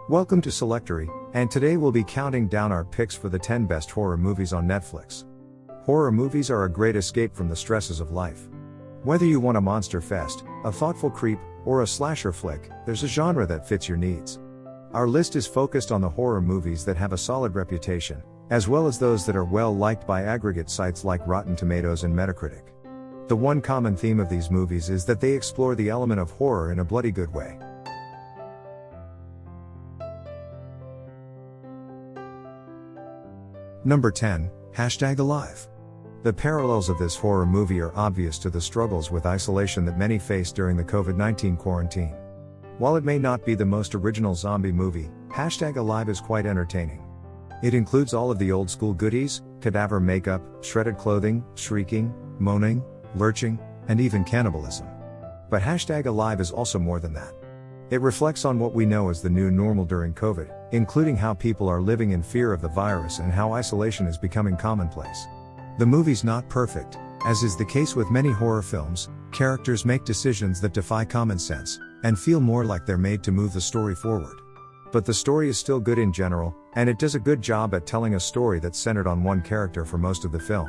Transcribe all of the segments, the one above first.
Welcome to Selectory, and today we'll be counting down our picks for the 10 best horror movies on Netflix. Horror movies are a great escape from the stresses of life. Whether you want a monster fest, a thoughtful creep, or a slasher flick, there's a genre that fits your needs. Our list is focused on the horror movies that have a solid reputation, as well as those that are well liked by aggregate sites like Rotten Tomatoes and Metacritic. The one common theme of these movies is that they explore the element of horror in a bloody good way. Number 10, #Alive. The parallels of this horror movie are obvious to the struggles with isolation that many face during the COVID-19 quarantine. While it may not be the most original zombie movie, #Alive is quite entertaining. It includes all of the old school goodies: cadaver makeup, shredded clothing, shrieking, moaning, lurching, and even cannibalism. But #Alive is also more than that. It reflects on what we know as the new normal during COVID, including how people are living in fear of the virus and how isolation is becoming commonplace. The movie's not perfect, as is the case with many horror films. Characters make decisions that defy common sense, and feel more like they're made to move the story forward. But the story is still good in general, and it does a good job at telling a story that's centered on one character for most of the film.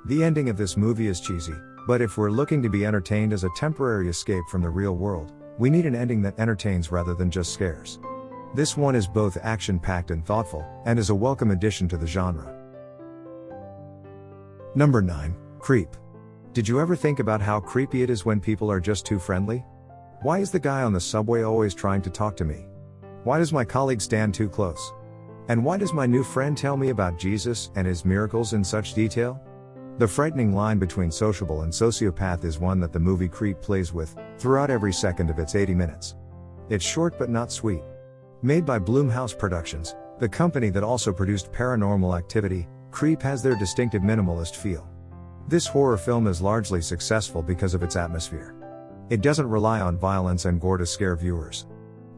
The ending of this movie is cheesy, but if we're looking to be entertained as a temporary escape from the real world, we need an ending that entertains rather than just scares. This one is both action-packed and thoughtful, and is a welcome addition to the genre. Number 9, Creep. Did you ever think about how creepy it is when people are just too friendly? Why is the guy on the subway always trying to talk to me? Why does my colleague stand too close? And why does my new friend tell me about Jesus and his miracles in such detail? The frightening line between sociable and sociopath is one that the movie Creep plays with, throughout every second of its 80 minutes. It's short but not sweet. Made by Blumhouse Productions, the company that also produced Paranormal Activity, Creep has their distinctive minimalist feel. This horror film is largely successful because of its atmosphere. It doesn't rely on violence and gore to scare viewers.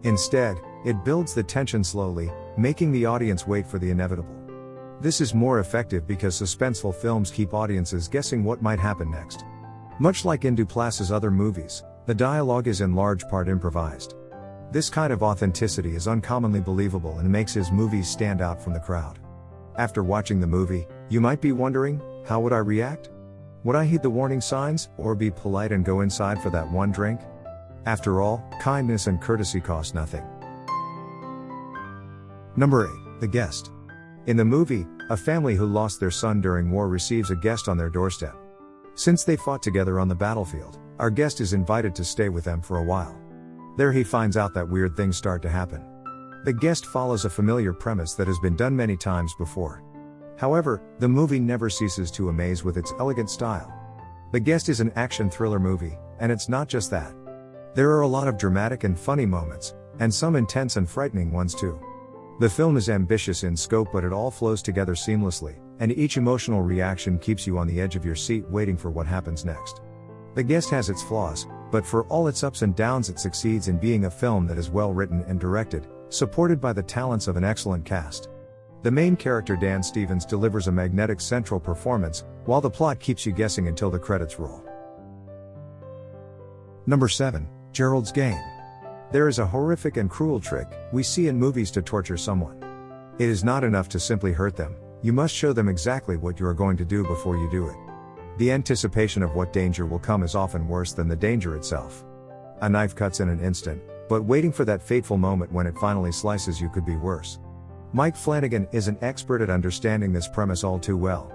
Instead, it builds the tension slowly, making the audience wait for the inevitable. This is more effective because suspenseful films keep audiences guessing what might happen next. Much like in Duplass's other movies, the dialogue is in large part improvised. This kind of authenticity is uncommonly believable and makes his movies stand out from the crowd. After watching the movie, you might be wondering, how would I react? Would I heed the warning signs, or be polite and go inside for that one drink? After all, kindness and courtesy cost nothing. Number 8, The Guest. In the movie, a family who lost their son during war receives a guest on their doorstep. Since they fought together on the battlefield, our guest is invited to stay with them for a while. There he finds out that weird things start to happen. The guest follows a familiar premise that has been done many times before. However, the movie never ceases to amaze with its elegant style. The Guest is an action thriller movie, and it's not just that. There are a lot of dramatic and funny moments, and some intense and frightening ones too. The film is ambitious in scope, but it all flows together seamlessly, and each emotional reaction keeps you on the edge of your seat waiting for what happens next. The Guest has its flaws, but for all its ups and downs it succeeds in being a film that is well written and directed, supported by the talents of an excellent cast. The main character Dan Stevens delivers a magnetic central performance, while the plot keeps you guessing until the credits roll. Number 7, Gerald's Game. There is a horrific and cruel trick we see in movies to torture someone. It is not enough to simply hurt them, you must show them exactly what you are going to do before you do it. The anticipation of what danger will come is often worse than the danger itself. A knife cuts in an instant, but waiting for that fateful moment when it finally slices you could be worse. Mike Flanagan is an expert at understanding this premise all too well.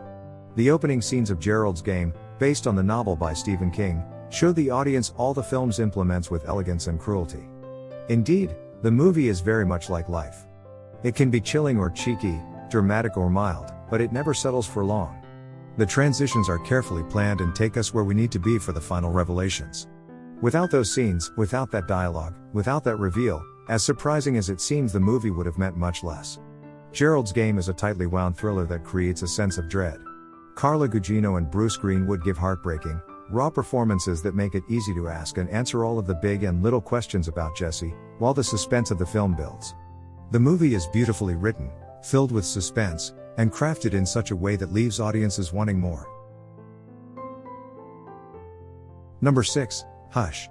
The opening scenes of Gerald's Game, based on the novel by Stephen King, show the audience all the film's implements with elegance and cruelty. Indeed, the movie is very much like life. It can be chilling or cheeky, dramatic or mild, but it never settles for long. The transitions are carefully planned and take us where we need to be for the final revelations. Without those scenes, without that dialogue, without that reveal, as surprising as it seems, the movie would have meant much less. Gerald's Game is a tightly wound thriller that creates a sense of dread. Carla Gugino and Bruce Greenwood give heartbreaking, raw performances that make it easy to ask and answer all of the big and little questions about Jesse, while the suspense of the film builds. The movie is beautifully written, filled with suspense, and crafted in such a way that leaves audiences wanting more. Number 6, Hush.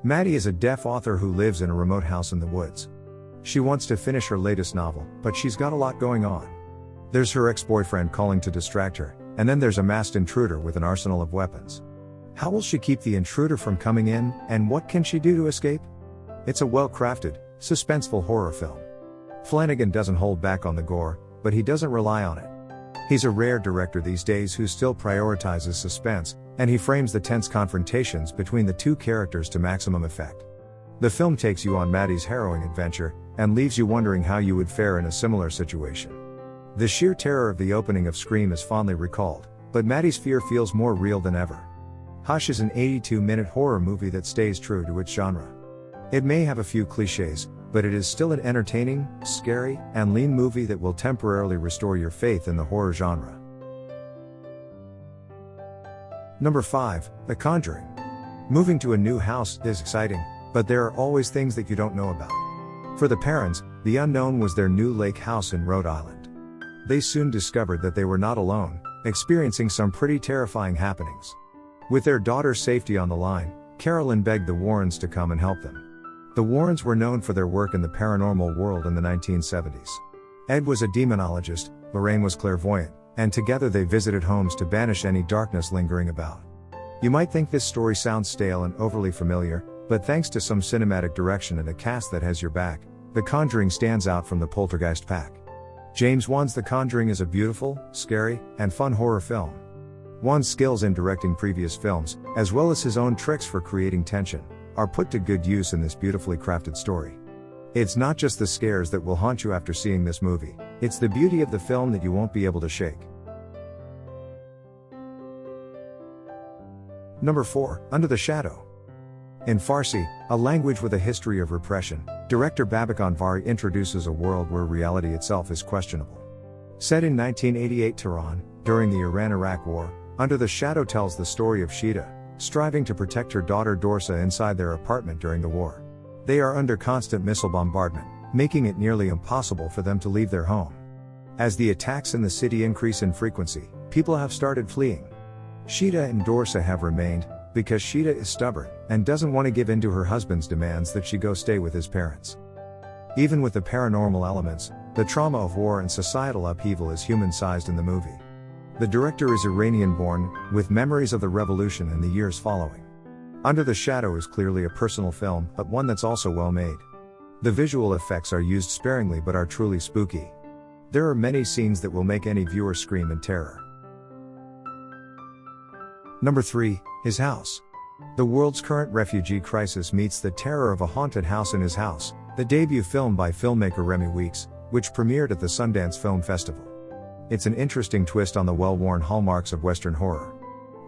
Maddie is a deaf author who lives in a remote house in the woods. She wants to finish her latest novel, but she's got a lot going on. There's her ex-boyfriend calling to distract her, and then there's a masked intruder with an arsenal of weapons. How will she keep the intruder from coming in, and what can she do to escape? It's a well-crafted, suspenseful horror film. Flanagan doesn't hold back on the gore, but he doesn't rely on it. He's a rare director these days who still prioritizes suspense, and he frames the tense confrontations between the two characters to maximum effect. The film takes you on Maddie's harrowing adventure, and leaves you wondering how you would fare in a similar situation. The sheer terror of the opening of Scream is fondly recalled, but Maddie's fear feels more real than ever. Hush is an 82-minute horror movie that stays true to its genre. It may have a few cliches, but it is still an entertaining, scary, and lean movie that will temporarily restore your faith in the horror genre. Number 5, The Conjuring. Moving to a new house is exciting, but there are always things that you don't know about. For the parents, the unknown was their new lake house in Rhode Island. They soon discovered that they were not alone, experiencing some pretty terrifying happenings. With their daughter's safety on the line, Carolyn begged the Warrens to come and help them. The Warrens were known for their work in the paranormal world in the 1970s. Ed was a demonologist, Lorraine was clairvoyant, and together they visited homes to banish any darkness lingering about. You might think this story sounds stale and overly familiar, but thanks to some cinematic direction and a cast that has your back, The Conjuring stands out from the poltergeist pack. James Wan's The Conjuring is a beautiful, scary, and fun horror film. Wan's skills in directing previous films, as well as his own tricks for creating tension, are put to good use in this beautifully crafted story. It's not just the scares that will haunt you after seeing this movie, it's the beauty of the film that you won't be able to shake. Number 4, Under the Shadow. In Farsi, a language with a history of repression, director Babak Anvari introduces a world where reality itself is questionable. Set in 1988 Tehran, during the Iran-Iraq War, Under the Shadow tells the story of Shida, striving to protect her daughter Dorsa inside their apartment during the war. They are under constant missile bombardment, making it nearly impossible for them to leave their home. As the attacks in the city increase in frequency, people have started fleeing. Shida and Dorsa have remained, because Shida is stubborn, and doesn't want to give in to her husband's demands that she go stay with his parents. Even with the paranormal elements, the trauma of war and societal upheaval is human-sized in the movie. The director is Iranian-born, with memories of the revolution and the years following. Under the Shadow is clearly a personal film, but one that's also well made. The visual effects are used sparingly but are truly spooky. There are many scenes that will make any viewer scream in terror. Number 3, His House. The world's current refugee crisis meets the terror of a haunted house in his house, the debut film by filmmaker Remy Weeks, which premiered at the Sundance Film Festival. It's an interesting twist on the well-worn hallmarks of Western horror.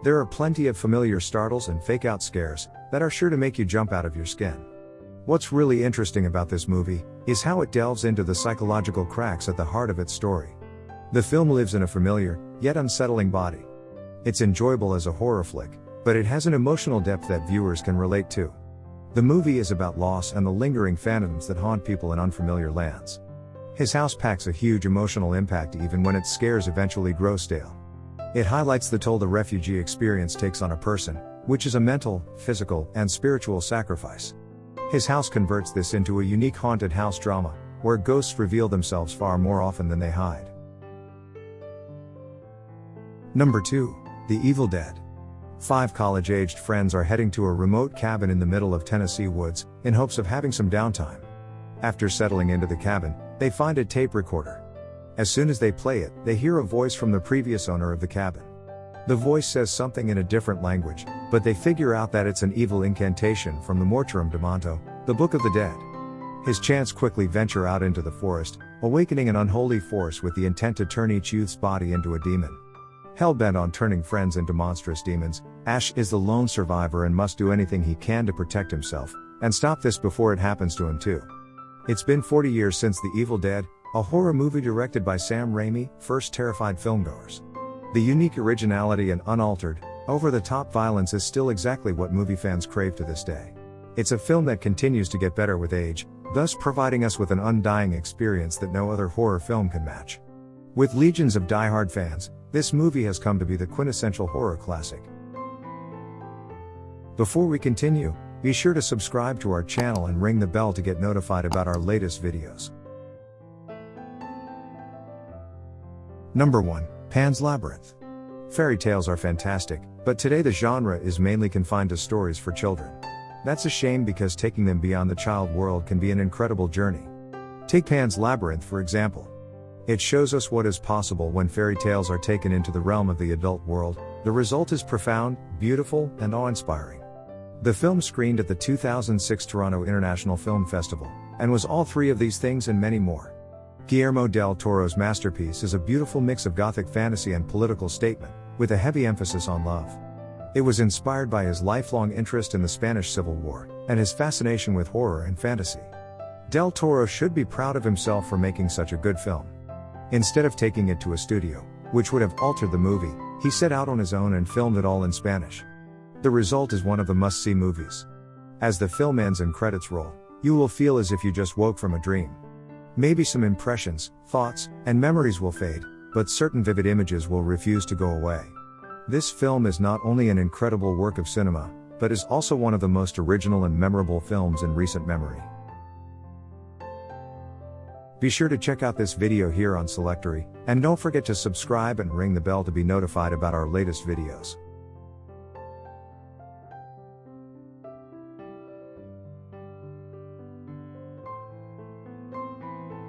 There are plenty of familiar startles and fake-out scares that are sure to make you jump out of your skin. What's really interesting about this movie is how it delves into the psychological cracks at the heart of its story. The film lives in a familiar, yet unsettling body. It's enjoyable as a horror flick, but it has an emotional depth that viewers can relate to. The movie is about loss and the lingering phantoms that haunt people in unfamiliar lands. His House packs a huge emotional impact even when its scares eventually grow stale. It highlights the toll the refugee experience takes on a person, which is a mental, physical, and spiritual sacrifice. His House converts this into a unique haunted house drama, where ghosts reveal themselves far more often than they hide. Number 2, The Evil Dead. 5 college-aged friends are heading to a remote cabin in the middle of Tennessee woods, in hopes of having some downtime. After settling into the cabin, they find a tape recorder. As soon as they play it, they hear a voice from the previous owner of the cabin. The voice says something in a different language, but they figure out that it's an evil incantation from the Mortuum de Monto, the Book of the Dead. His chants quickly venture out into the forest, awakening an unholy force with the intent to turn each youth's body into a demon. Hell-bent on turning friends into monstrous demons, Ash is the lone survivor and must do anything he can to protect himself, and stop this before it happens to him too. It's been 40 years since The Evil Dead, a horror movie directed by Sam Raimi, first terrified filmgoers. The unique originality and unaltered, over-the-top violence is still exactly what movie fans crave to this day. It's a film that continues to get better with age, thus providing us with an undying experience that no other horror film can match. With legions of die-hard fans, this movie has come to be the quintessential horror classic. Before we continue, Be sure to subscribe to our channel and ring the bell to get notified about our latest videos. Number 1. Pan's Labyrinth. Fairy tales are fantastic, but today the genre is mainly confined to stories for children. That's a shame because taking them beyond the child world can be an incredible journey. Take Pan's Labyrinth for example. It shows us what is possible when fairy tales are taken into the realm of the adult world. The result is profound, beautiful, and awe-inspiring. The film screened at the 2006 Toronto International Film Festival, and was all three of these things and many more. Guillermo del Toro's masterpiece is a beautiful mix of gothic fantasy and political statement, with a heavy emphasis on love. It was inspired by his lifelong interest in the Spanish Civil War, and his fascination with horror and fantasy. Del Toro should be proud of himself for making such a good film. Instead of taking it to a studio, which would have altered the movie, he set out on his own and filmed it all in Spanish. The result is one of the must-see movies. As the film ends and credits roll, you will feel as if you just woke from a dream. Maybe some impressions, thoughts, and memories will fade, but certain vivid images will refuse to go away. This film is not only an incredible work of cinema, but is also one of the most original and memorable films in recent memory. Be sure to check out this video here on Selectory, and don't forget to subscribe and ring the bell to be notified about our latest videos.